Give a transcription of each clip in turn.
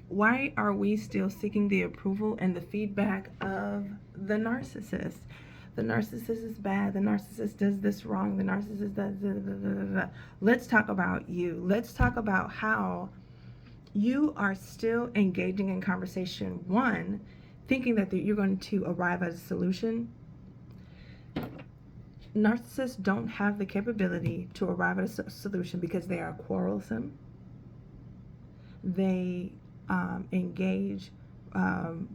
why are we still seeking the approval and the feedback of the narcissist? The narcissist is bad. The narcissist does this wrong. The narcissist does da, da, da, da, da. Let's talk about you. Let's talk about how you are still engaging in conversation one, thinking that you're going to arrive at a solution. Narcissists don't have the capability to arrive at a solution because they are quarrelsome. They engage and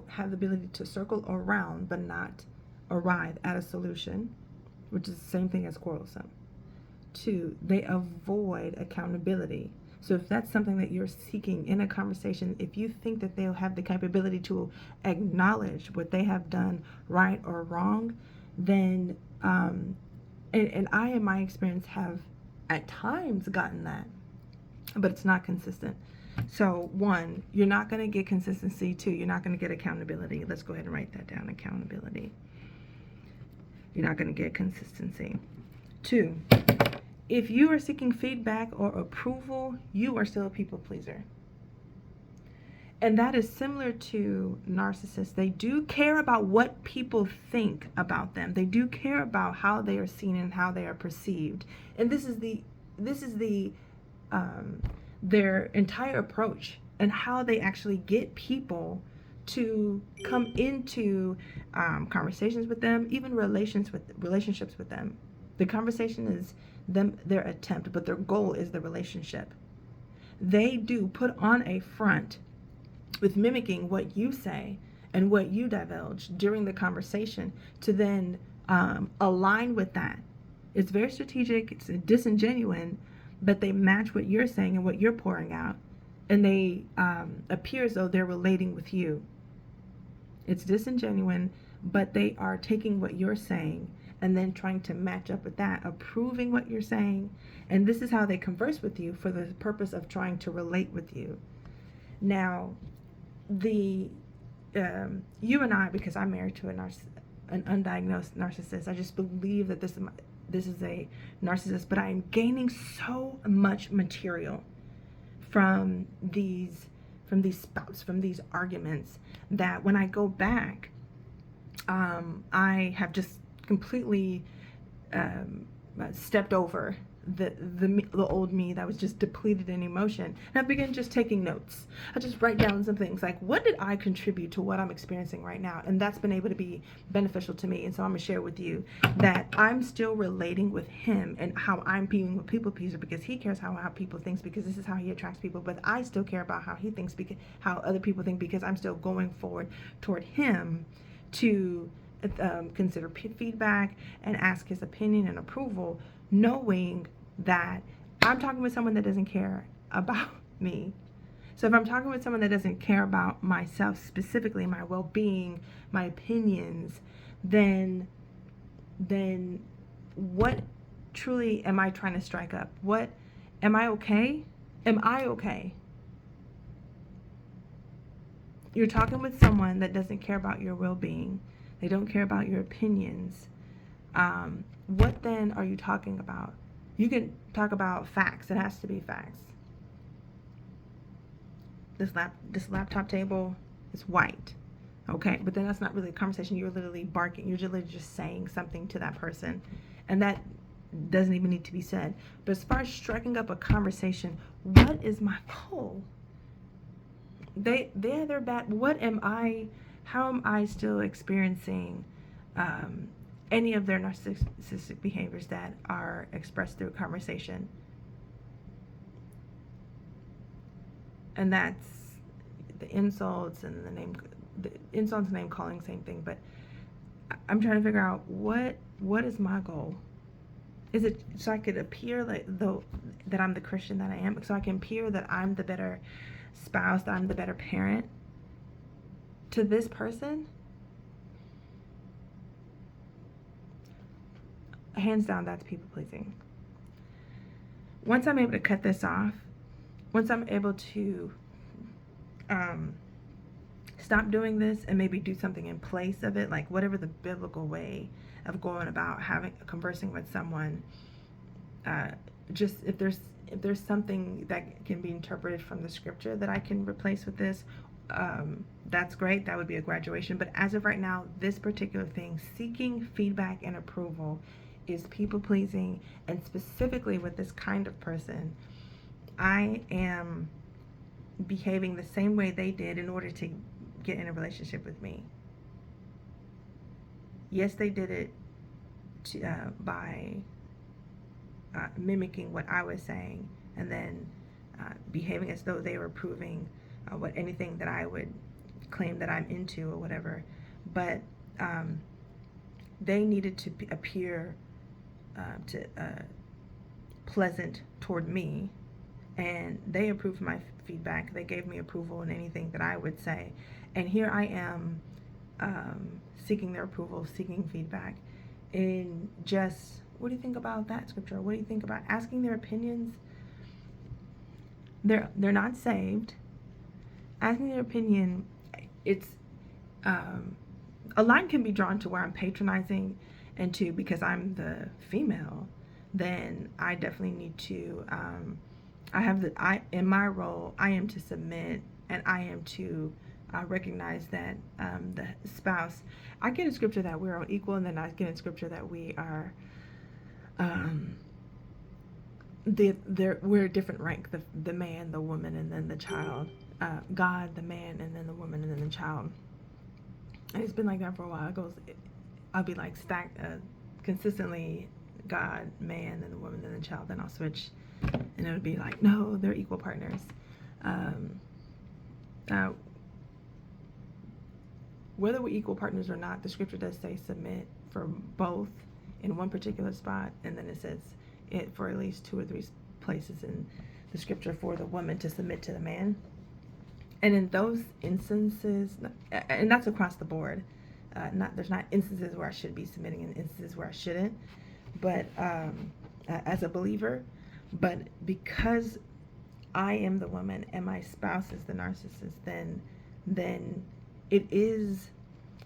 have the ability to circle around but not arrive at a solution, which is the same thing as quarrelsome. Two, they avoid accountability. So if that's something that you're seeking in a conversation, if you think that they'll have the capability to acknowledge what they have done right or wrong, then and I, in my experience, have at times gotten that, but it's not consistent. So one, you're not going to get consistency. Two, you're not going to get accountability. Let's go ahead and write that down, accountability. You're not going to get consistency. Two, if you are seeking feedback or approval, you are still a people pleaser. And that is similar to narcissists. They do care about what people think about them. They do care about how they are seen and how they are perceived. And this is their entire approach and how they actually get people to come into conversations with them, even relationships with them. The conversation is their attempt, but their goal is the relationship. They do put on a front with mimicking what you say and what you divulge during the conversation to then align with that. It's very strategic, it's disingenuous, but they match what you're saying and what you're pouring out, and they appear as though they're relating with you. It's disingenuous, but they are taking what you're saying and then trying to match up with that, approving what you're saying, and this is how they converse with you for the purpose of trying to relate with you. Now, you and I, because I'm married to an undiagnosed narcissist, I just believe that this is a narcissist, but I'm gaining so much material from these spouts, from these arguments, that when I go back, I have just completely stepped over the old me that was just depleted in emotion, and I began just taking notes. I just write down some things like, what did I contribute to what I'm experiencing right now? And that's been able to be beneficial to me. And so I'm gonna share with you that I'm still relating with him and how I'm being a people pleaser because he cares how people thinks, because this is how he attracts people. But I still care about how he thinks, because how other people think, because I'm still going forward toward him to consider feedback and ask his opinion and approval, knowing that I'm talking with someone that doesn't care about me. So if I'm talking with someone that doesn't care about myself, specifically my well-being, my opinions, then what truly am I trying to strike up? What am I okay? Am I okay? You're talking with someone that doesn't care about your well-being. They don't care about your opinions. What then are you talking about? You can talk about facts. It has to be facts. This laptop table is white. Okay, but then that's not really a conversation. You're literally barking. You're literally just saying something to that person, and that doesn't even need to be said. But as far as striking up a conversation, what is my goal? They're bad. What am I? How am I still experiencing any of their narcissistic behaviors that are expressed through conversation? And that's the insults and the insults and name calling, same thing. But I'm trying to figure out what is my goal. Is it so I could appear like though that I'm the Christian that I am, so I can appear that I'm the better spouse, that I'm the better parent to this person? Hands down, that's people pleasing. Once I'm able to cut this off, once I'm able to stop doing this and maybe do something in place of it, like whatever the biblical way of going about conversing with someone just if there's something that can be interpreted from the scripture that I can replace with this, that's great. That would be a graduation. But as of right now, this particular thing, seeking feedback and approval, is people pleasing, and specifically with this kind of person, I am behaving the same way they did in order to get in a relationship with me. Yes, they did it by mimicking what I was saying, and then behaving as though they were approving anything that I would claim that I'm into or whatever. But they needed to appear pleasant toward me, and they approved my feedback. They gave me approval in anything that I would say, and here I am seeking their approval, seeking feedback. And just, what do you think about that scripture? What do you think about asking their opinions? They're not saved. Asking their opinion, it's a line can be drawn to where I'm patronizing, and to, because I'm the female, then I definitely need to in my role, I am to submit, and I am to recognize that the spouse, I get a scripture that we're equal, and then I get a scripture that we are we're a different rank, the man, the woman, and then the child. God, the man, and then the woman, and then the child. And it's been like that for a while. I'll be like stacked consistently, God, man, then the woman, then the child. Then I'll switch, and it'll be like, no, they're equal partners. Whether we're equal partners or not, the scripture does say submit for both in one particular spot, and then it says it for at least 2 or 3 places in the scripture for the woman to submit to the man. And in those instances, and that's across the board, there's not instances where I should be submitting and instances where I shouldn't, but as a believer, but because I am the woman and my spouse is the narcissist, then it is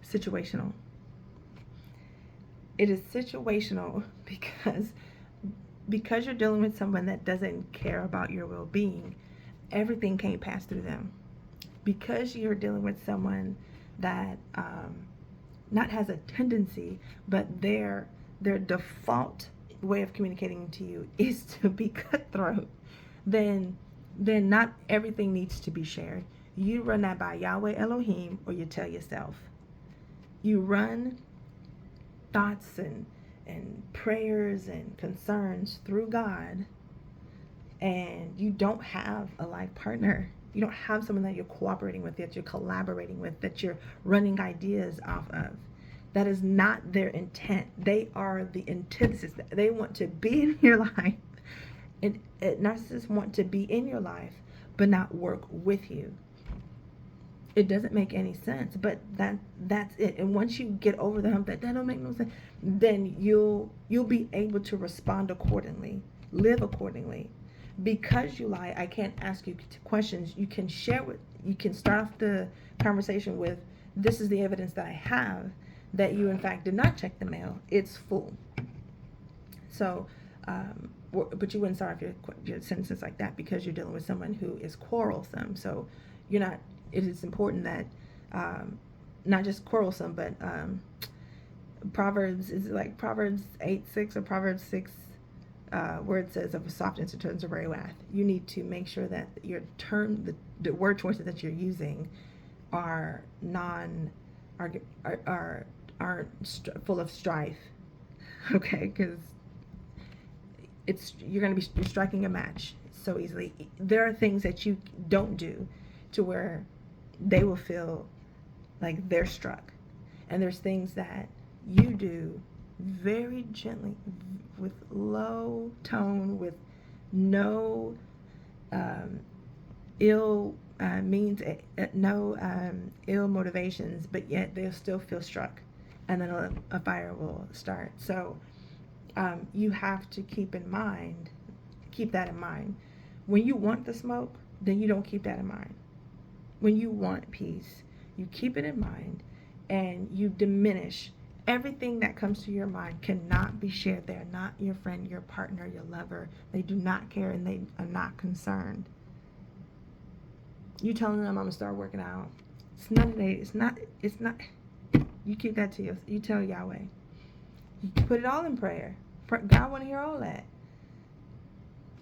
situational. It is situational because you're dealing with someone that doesn't care about your well-being. Everything can't pass through them. Because you're dealing with someone that not has a tendency, but their default way of communicating to you is to be cutthroat, then not everything needs to be shared. You run that by Yahweh Elohim, or you tell yourself. You run thoughts and prayers and concerns through God, and you don't have a life partner. You don't have someone that you're cooperating with, that you're collaborating with, that you're running ideas off of. That is not their intent. They are the antithesis. They want to be in your life. And narcissists want to be in your life, but not work with you. It doesn't make any sense, but that's it. And once you get over the hump that don't make no sense, then you'll be able to respond accordingly, live accordingly. Because you lie, I can't ask you questions. You can start off the conversation with, this is the evidence that I have that you in fact did not check the mail. It's full. So, but you wouldn't start off your sentences like that, because you're dealing with someone who is quarrelsome. So you're not. It is important that not just quarrelsome, but Proverbs 8:6 or Proverbs 6. Where it says, of a soft answer turns away wrath. You need to make sure that your the word choices that you're using are full of strife. Okay, because you're striking a match so easily. There are things that you don't do to where they will feel like they're struck, and there's things that you do very gently, with low tone, with no ill motivations, but yet they'll still feel struck, and then a fire will start. So you have to keep that in mind. When you want the smoke, then you don't keep that in mind. When you want peace, you keep it in mind, and you diminish Everything that comes to your mind cannot be shared. They are not your friend, your partner, your lover. They do not care, and they are not concerned. You telling them I'm gonna start working out. It's none of that. It's not. You keep that to yourself. You tell Yahweh. You put it all in prayer. God want to hear all that.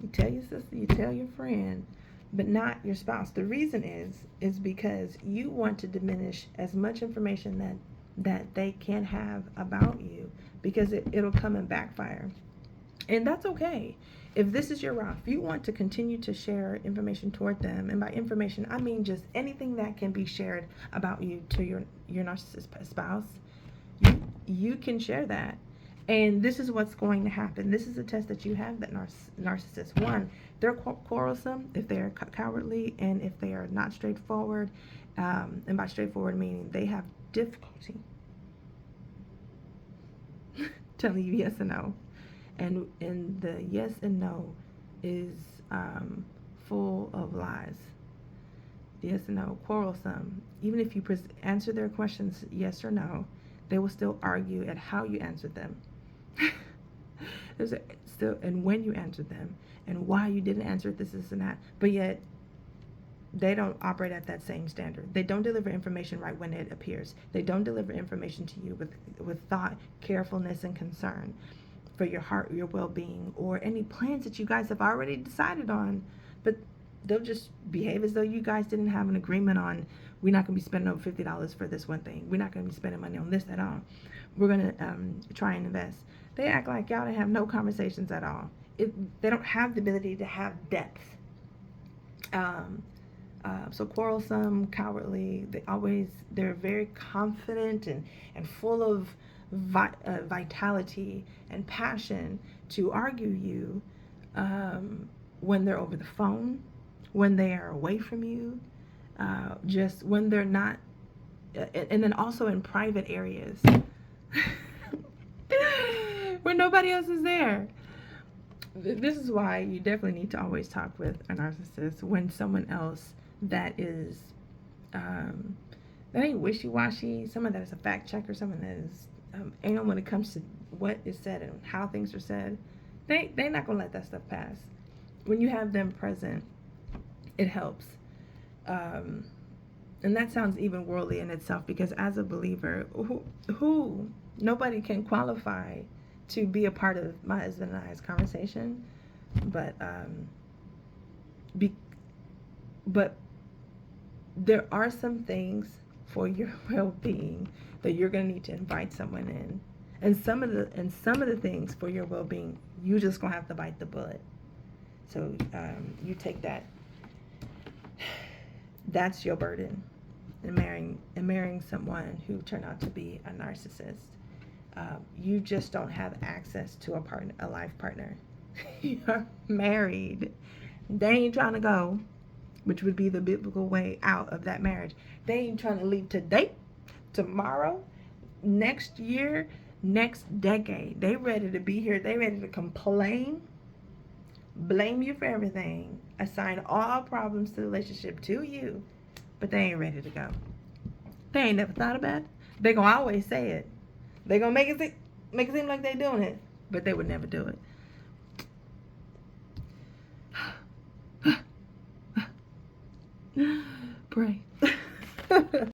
You tell your sister, you tell your friend, but not your spouse. The reason is because you want to diminish as much information that they can have about you, because it'll come and backfire. And that's okay. If this is your route, if you want to continue to share information toward them, and by information I mean just anything that can be shared about you to your narcissist spouse, you can share that. And this is what's going to happen. This is a test that you have that narcissists. One, they're quarrelsome if they're cowardly, and if they are not straightforward. And by straightforward meaning they have difficulty telling you yes and no. And the yes and no is full of lies. Yes and no, quarrelsome. Even if you answer their questions yes or no, they will still argue at how you answered them. And when you answered them, and why you didn't answer it, this and that. But yet, they don't operate at that same standard. They don't deliver information right when it appears. They don't deliver information to you with thought, carefulness, and concern for your heart, your well-being, or any plans that you guys have already decided on. But they'll just behave as though you guys didn't have an agreement on, we're not going to be spending over $50 for this one thing. We're not going to be spending money on this at all. We're going to try and invest. They act like y'all didn't have no conversations at all. They don't have the ability to have depth. So quarrelsome, cowardly, they're very confident and full of vitality and passion to argue you when they're over the phone, when they are away from you, just when they're not, and then also in private areas where nobody else is there. This is why you definitely need to always talk with a narcissist when someone else that is that ain't wishy-washy, someone that is a fact checker, someone that is anal when it comes to what is said and how things are said. They're not gonna let that stuff pass. When you have them present, it helps. And that sounds even worldly in itself, because as a believer, who nobody can qualify to be a part of my husband and I's conversation, but there are some things for your well-being that you're going to need to invite someone in, and some of the things for your well-being, you just gonna have to bite the bullet. So you take that. That's your burden in marrying someone who turned out to be a narcissist. You just don't have access to a life partner. You're married. They ain't trying to go, which would be the biblical way out of that marriage. They ain't trying to leave today, tomorrow, next year, next decade. They ready to be here. They ready to complain, blame you for everything, assign all problems to the relationship to you, but they ain't ready to go. They ain't never thought about it. They gonna always say it. They gonna make it seem like they doing it, but they would never do it. Pray.